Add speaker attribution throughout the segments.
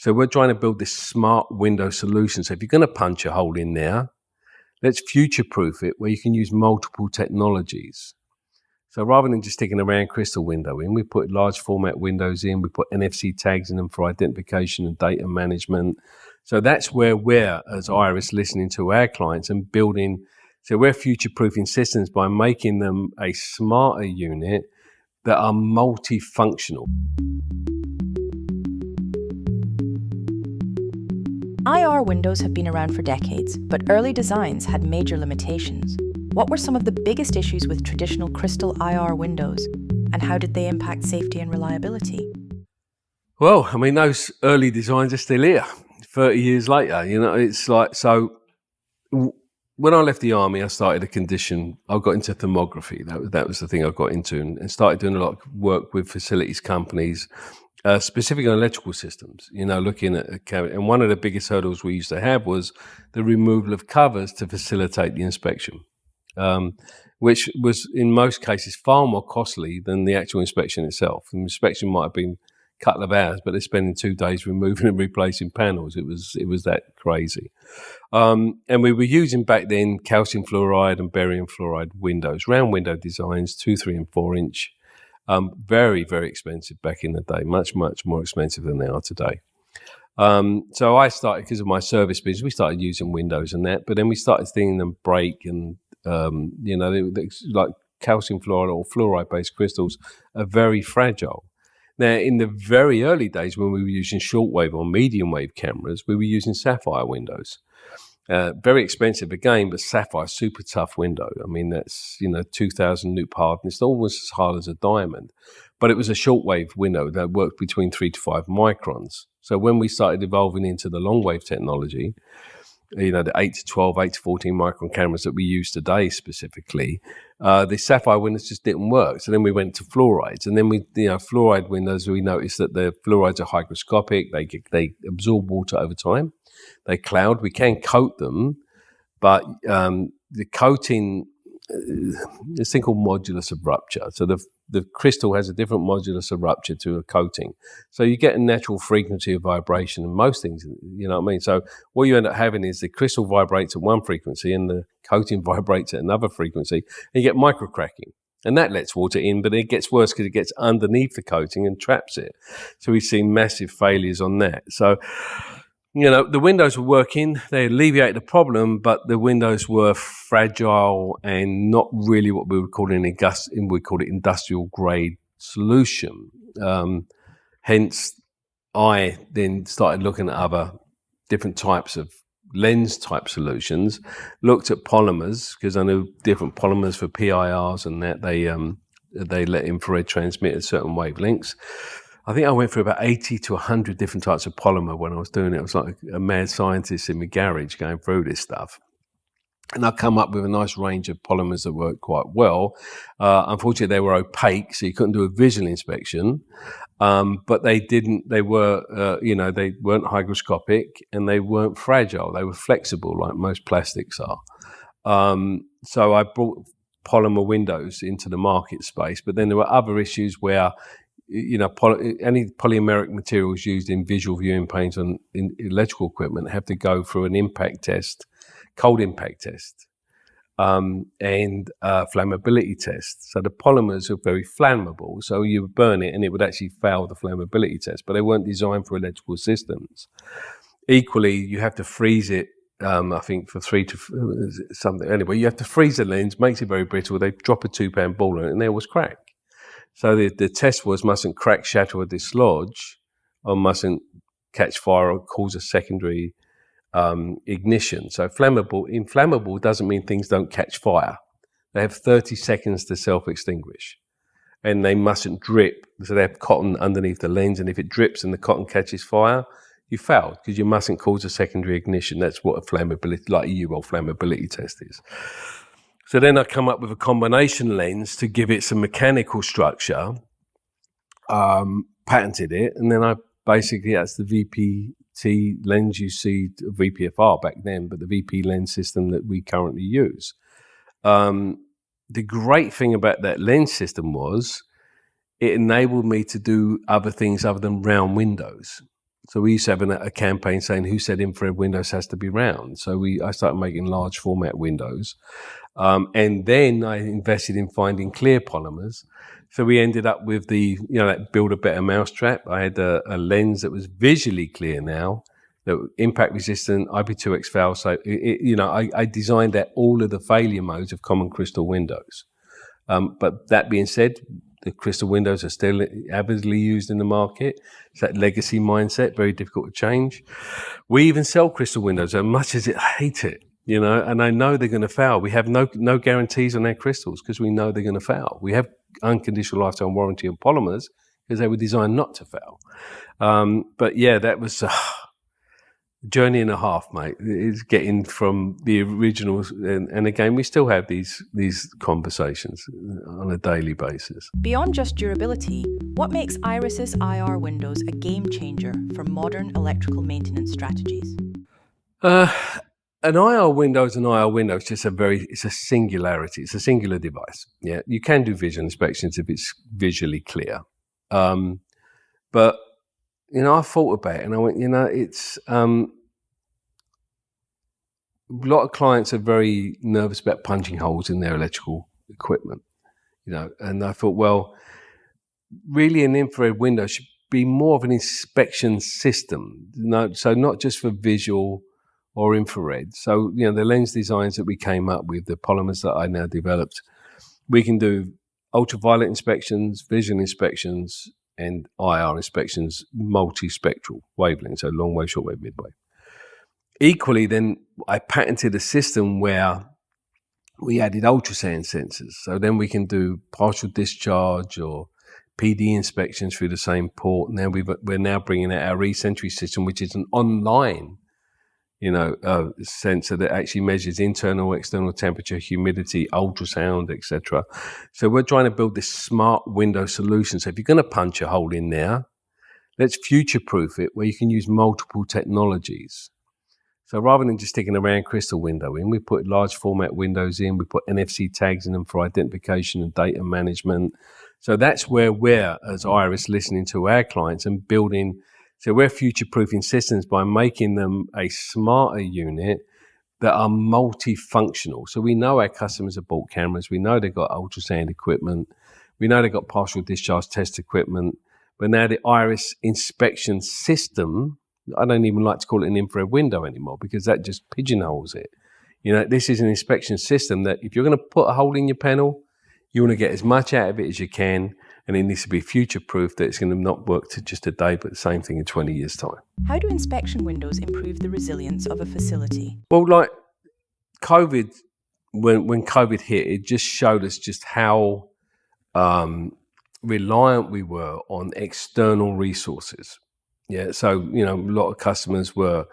Speaker 1: So we're trying to build this smart window solution. So if you're going to punch a hole in there, let's future-proof it where you can use multiple technologies. So rather than just sticking a round crystal window in, we put large format windows in, we put NFC tags in them for identification and data management. So that's where we're, as Iris, listening to our clients and building. So we're future-proofing systems by making them a smarter unit that are multifunctional.
Speaker 2: IR windows have been around for decades, but early designs had major limitations. What were some of the biggest issues with traditional crystal IR windows, and how did they impact safety and reliability?
Speaker 1: Well, I mean, those early designs are still here 30 years later. You know, it's like, so when I left the army, I started I got into thermography. That was the thing I got into, and started doing a lot of work with facilities companies, specifically on electrical systems, you know, looking at and one of the biggest hurdles we used to have was the removal of covers to facilitate the inspection. Which was in most cases far more costly than the actual inspection itself. The inspection might have been a couple of hours, but they're spending 2 days removing and replacing panels. It was that crazy. And we were using back then calcium fluoride and barium fluoride windows, round window designs, 2, 3, and 4 inch. Very, very expensive back in the day, much, much more expensive than they are today. So I started, because of my service business, we started using windows and that, but then we started seeing them break and you know, they, like calcium fluoride or fluoride-based crystals are very fragile. Now, in the very early days when we were using shortwave or medium wave cameras, we were using sapphire windows. Very expensive again, but sapphire, super tough window. I mean, that's, 2,000 newton hardness, almost as hard as a diamond. But it was a shortwave window that worked between 3 to 5 microns. So when we started evolving into the long wave technology, the 8 to 12, 8 to 14 micron cameras that we use today specifically, the sapphire windows just didn't work. So then we went to fluorides, and then fluoride windows, we noticed that the fluorides are hygroscopic. They absorb water over time. They cloud. We can coat them, but the coating, this thing called modulus of rupture. So the crystal has a different modulus of rupture to a coating. So you get a natural frequency of vibration in most things, you know what I mean? So what you end up having is the crystal vibrates at one frequency and the coating vibrates at another frequency, and you get microcracking. And that lets water in, but it gets worse because it gets underneath the coating and traps it. So we've seen massive failures on that. So, the windows were working, they alleviated the problem, but the windows were fragile and not really what we would call industrial grade solution. Hence, I then started looking at other different types of lens type solutions, looked at polymers, because I knew different polymers for PIRs and that they let infrared transmit at certain wavelengths. I think I went through about 80 to 100 different types of polymer when I was doing it. I was like a mad scientist in my garage going through this stuff. And I come up with a nice range of polymers that worked quite well. Unfortunately, they were opaque, so you couldn't do a visual inspection. But they weren't hygroscopic and they weren't fragile. They were flexible like most plastics are. So I brought polymer windows into the market space, but then there were other issues where any polymeric materials used in visual viewing panes on in electrical equipment have to go through an impact test, cold impact test, and flammability test. So the polymers are very flammable. So you would burn it and it would actually fail the flammability test, but they weren't designed for electrical systems. Equally, you have to freeze it, I think for 3 to something. Anyway, you have to freeze the lens, makes it very brittle. They drop a 2-pound ball on it and they always crack. So the test was mustn't crack, shatter, or dislodge, or mustn't catch fire or cause a secondary ignition. So inflammable doesn't mean things don't catch fire. They have 30 seconds to self-extinguish, and they mustn't drip. So they have cotton underneath the lens, and if it drips and the cotton catches fire, you failed because you mustn't cause a secondary ignition. That's what a flammability, like a UL flammability test is. So then I come up with a combination lens to give it some mechanical structure, patented it, and then that's the VPT lens you see, VPFR back then, but the VP lens system that we currently use. The great thing about that lens system was it enabled me to do other things other than round windows. So we used to have a campaign saying who said infrared windows has to be round. So I started making large format windows. And then I invested in finding clear polymers. So we ended up with that build a better mousetrap. I had a lens that was visually clear now, that impact resistant, IP2X fail. So I designed out all of the failure modes of common crystal windows. But that being said, the crystal windows are still avidly used in the market. It's that legacy mindset, very difficult to change. We even sell crystal windows, as much as I hate it, and I know they're going to fail. We have no guarantees on our crystals because we know they're going to fail. We have unconditional lifetime warranty on polymers because they were designed not to fail. But yeah, that was journey and a half, mate. It's getting from the originals, and again, we still have these conversations on a daily basis.
Speaker 2: Beyond just durability, what makes Iris's IR windows a game changer for modern electrical maintenance strategies?
Speaker 1: An IR window is an IR window. It's just it's a singularity. It's a singular device. Yeah, you can do visual inspections if it's visually clear. But I thought about it and I went, it's a lot of clients are very nervous about punching holes in their electrical equipment, and I thought, well, really an infrared window should be more of an inspection system. So not just for visual or infrared. So, the lens designs that we came up with, the polymers that I now developed, we can do ultraviolet inspections, visual inspections, and IR inspections, multi-spectral wavelength, so long wave, short wave, mid wave. Equally, then I patented a system where we added ultrasound sensors. So then we can do partial discharge or PD inspections through the same port. Now we're now bringing out our E Sentry system, which is an online sensor that actually measures internal, external temperature, humidity, ultrasound, etc. So we're trying to build this smart window solution. So if you're going to punch a hole in there, let's future-proof it where you can use multiple technologies. So rather than just sticking a round crystal window in, we put large format windows in, we put NFC tags in them for identification and data management. So that's where we're, as Iris, listening to our clients and building. So we're future-proofing systems by making them a smarter unit that are multifunctional. So we know our customers have bought cameras. We know they've got ultrasound equipment. We know they've got partial discharge test equipment. But now the Iris inspection system, I don't even like to call it an infrared window anymore because that just pigeonholes it. This is an inspection system that if you're going to put a hole in your panel, you want to get as much out of it as you can. And it needs to be future-proof that it's going to not work to just a day, but the same thing in 20 years' time.
Speaker 2: How do inspection windows improve the resilience of a facility?
Speaker 1: Well, like COVID, when COVID hit, it just showed us just how reliant we were on external resources. Yeah, so, a lot of customers were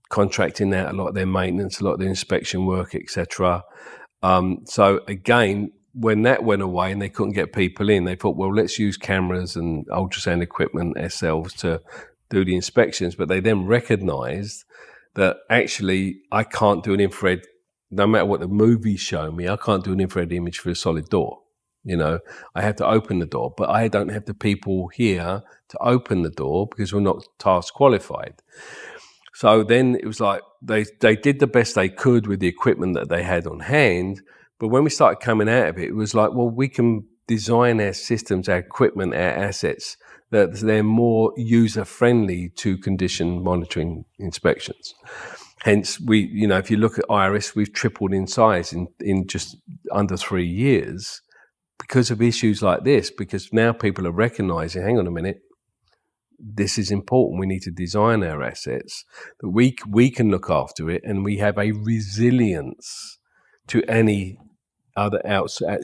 Speaker 1: contracting out a lot of their maintenance, a lot of their inspection work, etc. So again, when that went away and they couldn't get people in, they thought, well, let's use cameras and ultrasound equipment ourselves to do the inspections. But they then recognized that actually I can't do an infrared, no matter what the movies show me, I can't do an infrared image for a solid door. I have to open the door, but I don't have the people here to open the door because we're not task qualified. So then it was like they did the best they could with the equipment that they had on hand. But when we started coming out of it, it was like, well, we can design our systems, our equipment, our assets that they're more user-friendly to condition monitoring inspections. Hence, if you look at Iris, we've tripled in size in just under 3 years because of issues like this, because now people are recognizing, hang on a minute, this is important. We need to design our assets that we can look after it, and we have a resilience to any other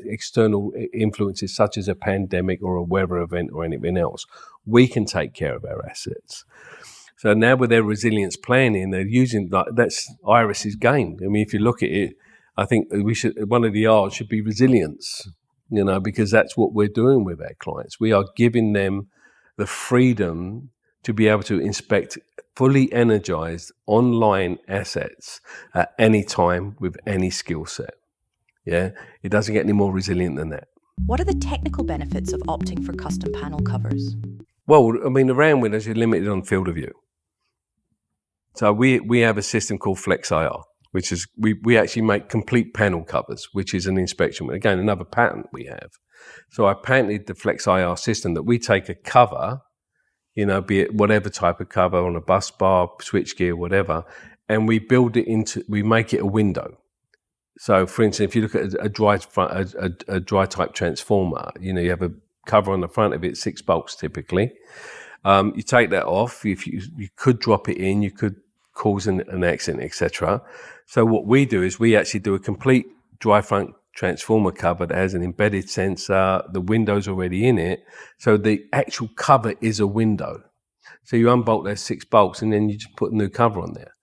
Speaker 1: external influences such as a pandemic or a weather event or anything else. We can take care of our assets. So now with their resilience planning, they're using that's Iris's game. I mean, if you look at it, I think one of the R's should be resilience, because that's what we're doing with our clients. We are giving them the freedom to be able to inspect fully energized online assets at any time with any skill set. Yeah, it doesn't get any more resilient than that.
Speaker 2: What are the technical benefits of opting for custom panel covers?
Speaker 1: Well, I mean, the round windows, you're limited on field of view. So we have a system called Flex IR, which is we actually make complete panel covers, which is an inspection. Again, another patent we have. So I patented the Flex IR system that we take a cover, be it whatever type of cover on a bus bar, switchgear, whatever, and we make it a window. So, for instance, if you look at a dry type transformer, you have a cover on the front of it, 6 bolts typically. You take that off. If you could drop it in, you could cause an accident, etc. So what we do is we actually do a complete dry front transformer cover that has an embedded sensor. The window's already in it, so the actual cover is a window. So you unbolt those 6 bolts, and then you just put a new cover on there.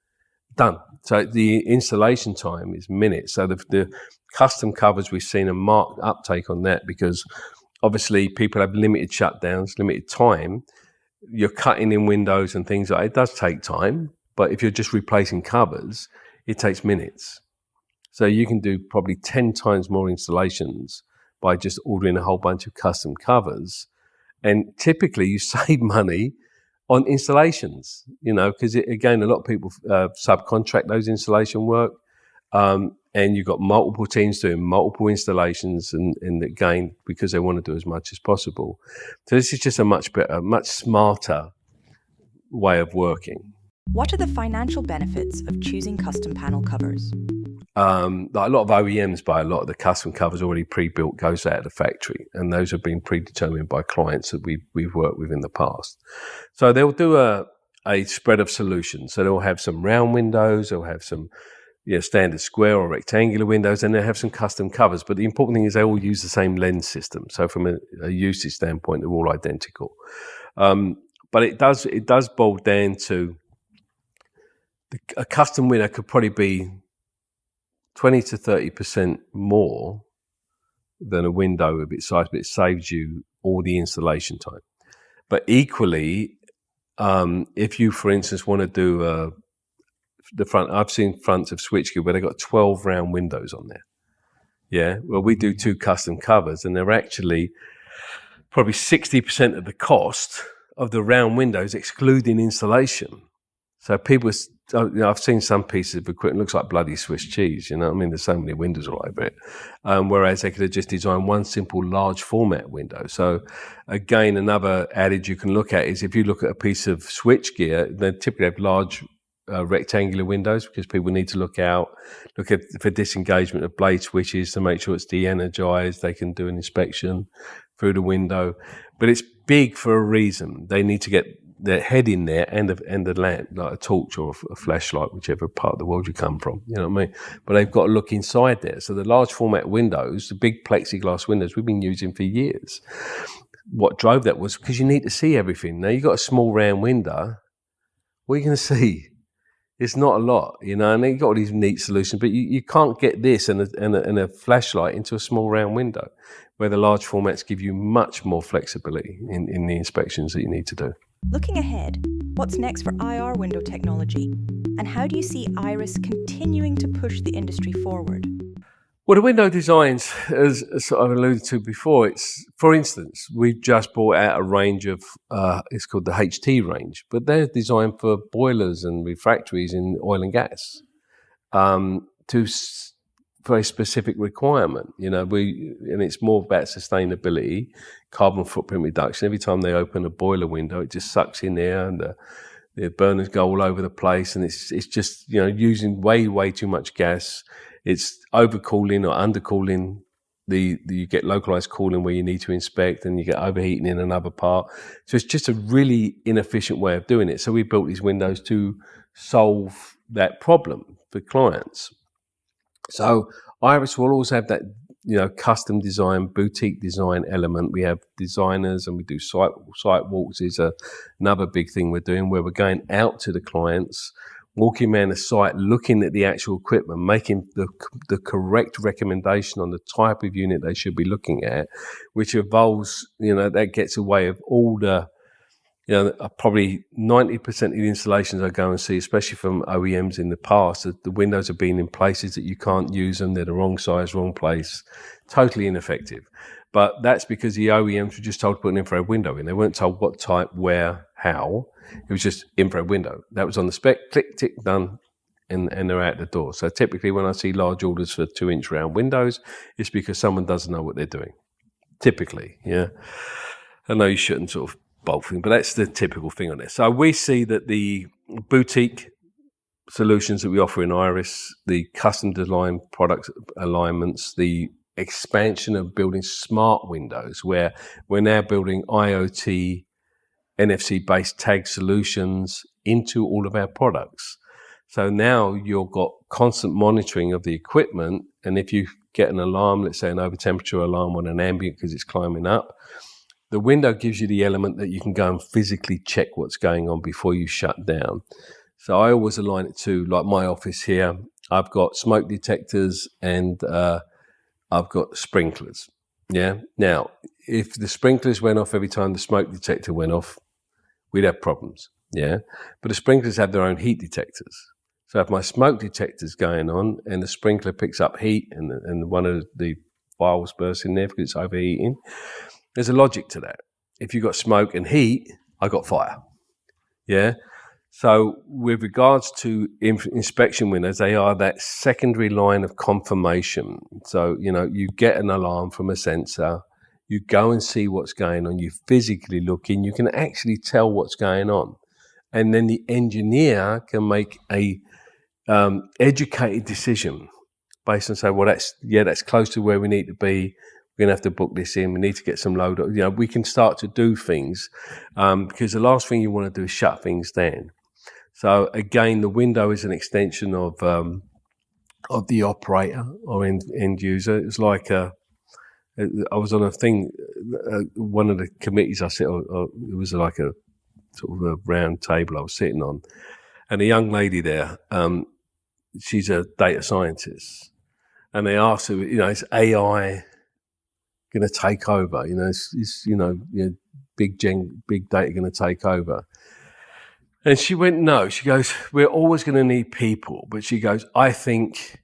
Speaker 1: Done. So the installation time is minutes. So the custom covers, we've seen a marked uptake on that because obviously people have limited shutdowns, limited time. You're cutting in windows and things like that. It does take time, but if you're just replacing covers, it takes minutes. So you can do probably 10 times more installations by just ordering a whole bunch of custom covers. And typically you save money on installations, because again, a lot of people subcontract those installation work, and you've got multiple teams doing multiple installations, and again, because they want to do as much as possible. So this is just a much better, much smarter way of working.
Speaker 2: What are the financial benefits of choosing custom panel covers?
Speaker 1: Like a lot of OEMs buy a lot of the custom covers already pre-built, goes out of the factory, and those have been predetermined by clients that we've worked with in the past. So they'll do a spread of solutions. So they'll have some round windows, they'll have some standard square or rectangular windows, and they'll have some custom covers. But the important thing is they all use the same lens system. So from a usage standpoint, they're all identical. But it does boil down to a custom window could probably be 20 to 30% more than a window of its size, but it saves you all the installation time. But equally, if you, for instance, want to do the front, I've seen fronts of switchgear where they've got 12 round windows on there. Yeah, well, we do 2 custom covers, and they're actually probably 60% of the cost of the round windows, excluding installation. So people, I've seen some pieces of equipment, looks like bloody Swiss cheese, there's so many windows all over it. Whereas they could have just designed one simple large format window. So again, another adage you can look at is if you look at a piece of switchgear, they typically have large rectangular windows because people need to look at for disengagement of blade switches to make sure it's de-energized. They can do an inspection through the window, but it's big for a reason. They need to get their head in there and a lamp, like a torch or a flashlight, whichever part of the world you come from, you know what I mean? But they've got to look inside there. So the large format windows, the big plexiglass windows we've been using for years. What drove that was because you need to see everything. Now you've got a small round window, what are you going to see? It's not a lot, and you've got all these neat solutions, but you can't get this and a flashlight into a small round window, where the large formats give you much more flexibility in the inspections that you need to do.
Speaker 2: Looking ahead, what's next for IR window technology? And how do you see Iris continuing to push the industry forward?
Speaker 1: Well, the window designs, as sort of alluded to before, for instance, we've just brought out a range of, it's called the HT range, but they're designed for boilers and refractories in oil and gas for a specific requirement, and it's more about sustainability, carbon footprint reduction. Every time they open a boiler window, it just sucks in there and the burners go all over the place, and it's just, using way too much gas. It's overcooling or undercooling. You get localized cooling where you need to inspect, and you get overheating in another part. So it's just a really inefficient way of doing it. So we built these windows to solve that problem for clients. So Iris will always have that, custom design, boutique design element. We have designers and we do site walks is another big thing we're doing, where we're going out to the clients, walking around the site, looking at the actual equipment, making the correct recommendation on the type of unit they should be looking at, which involves, that gets away of all the, probably 90% of the installations I go and see, especially from OEMs in the past, that the windows have been in places that you can't use them. They're the wrong size, wrong place, totally ineffective. But that's because the OEMs were just told to put an infrared window in. They weren't told what type, where, how. It was just infrared window. That was on the spec, click, tick, done, and they're out the door. So typically when I see large orders for 2-inch round windows, it's because someone doesn't know what they're doing. Typically, yeah. I know you shouldn't sort of bulk thing, but that's the typical thing on this. So we see that the boutique solutions that we offer in Iris, the custom design product alignments, the expansion of building smart windows, where we're now building IoT, NFC-based tag solutions into all of our products. So now you've got constant monitoring of the equipment, and if you get an alarm, let's say an over-temperature alarm on an ambient because it's climbing up, the window gives you the element that you can go and physically check what's going on before you shut down. So I always align it to, like my office here, I've got smoke detectors and I've got sprinklers. Yeah. Now, if the sprinklers went off every time the smoke detector went off, we'd have problems. Yeah. But the sprinklers have their own heat detectors. So if my smoke detector's going on and the sprinkler picks up heat and one of the valves bursts in there because it's overheating, there's a logic to that. If you've got smoke and heat, I got fire. Yeah. So with regards to inspection windows, they are that secondary line of confirmation. So, you get an alarm from a sensor, you go and see what's going on, you physically look in, you can actually tell what's going on. And then the engineer can make a educated decision based on say, well, that's close to where we need to be. We're going to have to book this in. We need to get some load. We can start to do things because the last thing you want to do is shut things down. So again, the window is an extension of the operator or end user. It's like I was on a thing, one of the committees I sit on, it was like a sort of a round table I was sitting on, and a young lady there, she's a data scientist, and they asked her, is AI going to take over? Big data going to take over? And she went, no. She goes, we're always going to need people. But she goes, I think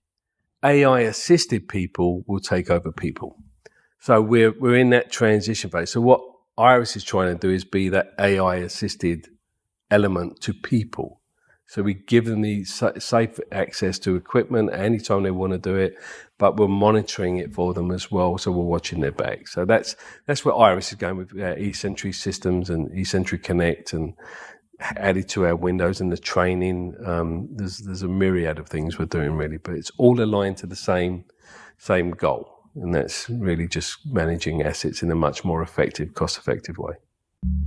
Speaker 1: AI-assisted people will take over people. So we're in that transition phase. So what Iris is trying to do is be that AI-assisted element to people. So we give them the safe access to equipment anytime they want to do it, but we're monitoring it for them as well. So we're watching their back. So that's where Iris is going with E Sentry systems and E Sentry Connect and added to our windows and the training. There's a myriad of things we're doing really, but it's all aligned to the same goal. And that's really just managing assets in a much more effective, cost-effective way.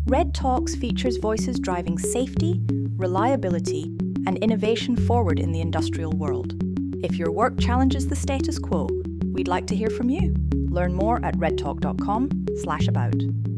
Speaker 2: Red Talks features voices driving safety, reliability, and innovation forward in the industrial world. If your work challenges the status quo, we'd like to hear from you. Learn more at redtalk.com/about.